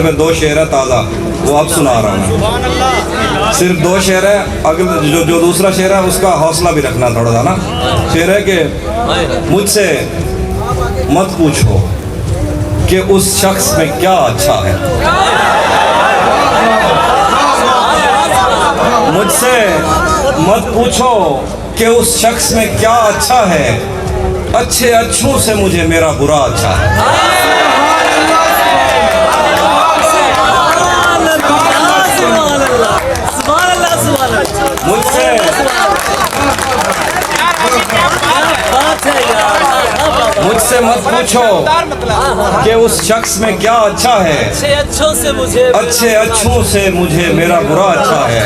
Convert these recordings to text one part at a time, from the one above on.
में 2 शेर है ताज़ा, वो अब सुना रहा हूँ। सिर्फ 2 शेर है, अगले जो दूसरा शेर है उसका हौसला भी रखना थोड़ा सा ना। शेर है कि मुझसे मत पूछो कि उस शख्स में क्या अच्छा है, मुझसे मत पूछो कि उस शख्स में क्या अच्छा है, अच्छे अच्छों से मुझे मेरा बुरा अच्छा है। मुझसे मत पूछो कि उस शख्स में क्या अच्छा है, अच्छे अच्छों से मुझे मेरा बुरा अच्छा है।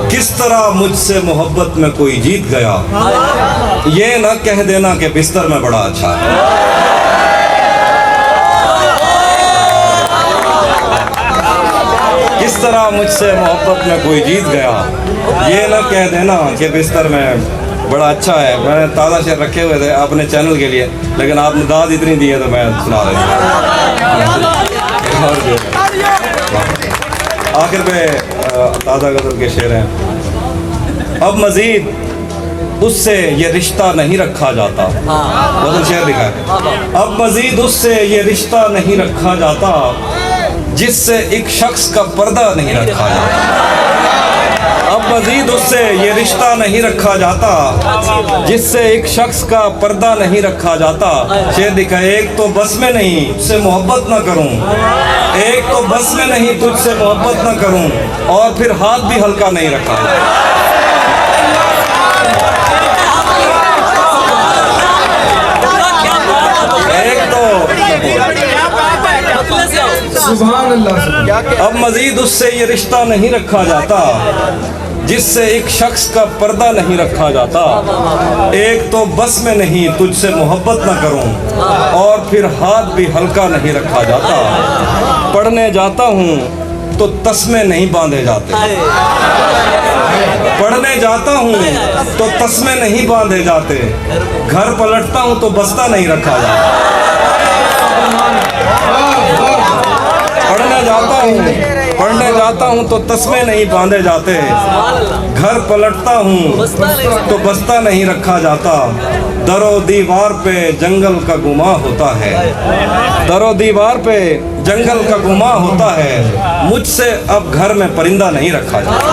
किस तरह मुझसे मोहब्बत में कोई जीत गया, ये न कह देना कि बिस्तर में बड़ा अच्छा है। किस तरह मुझसे मोहब्बत में कोई जीत गया, ये न कह देना कि बिस्तर में बड़ा अच्छा है। मैंने ताज़ा शेर रखे हुए थे अपने चैनल के लिए, लेकिन आपने दाद इतनी दी है तो मैं सुना रहा हूँ। आखिर में ताज़ा गज़ल के शेर हैं। अब मज़ीद उससे ये रिश्ता नहीं रखा जाता, गज़ल शेर लिखा है। अब मज़ीद उससे ये रिश्ता नहीं रखा जाता, जिससे एक शख्स का पर्दा नहीं रखा जाता। अब मज़ीद उससे ये रिश्ता नहीं रखा जाता, जिससे एक शख्स का पर्दा नहीं रखा जाता। शेर लिखा, एक तो बस में नहीं तुझसे मोहब्बत न करूं, एक तो बस में नहीं तुझसे मोहब्बत न करूं, और फिर हाथ भी हल्का नहीं रखा। एक तो सुभान अल्लाह। अब मज़ीद उससे ये रिश्ता नहीं रखा जाता, जिससे एक शख्स का पर्दा नहीं रखा जाता। एक तो बस में नहीं तुझसे मोहब्बत न करूं, और फिर हाथ भी हल्का नहीं रखा जाता। पढ़ने जाता हूँ तो तस्मे नहीं बांधे जाते, पढ़ने जाता हूँ तो तस्मे नहीं बांधे जाते, घर पलटता हूँ तो बस्ता नहीं रखा जाता। पढ़ने जाता हूँ तो तस्मे नहीं बांधे जाते, घर पलटता हूँ तो बस्ता नहीं रखा जाता। दरो दीवार पे जंगल का गुमा होता है, दरो दीवार पे जंगल का गुमा होता है, मुझसे अब घर में परिंदा नहीं रखा जाता।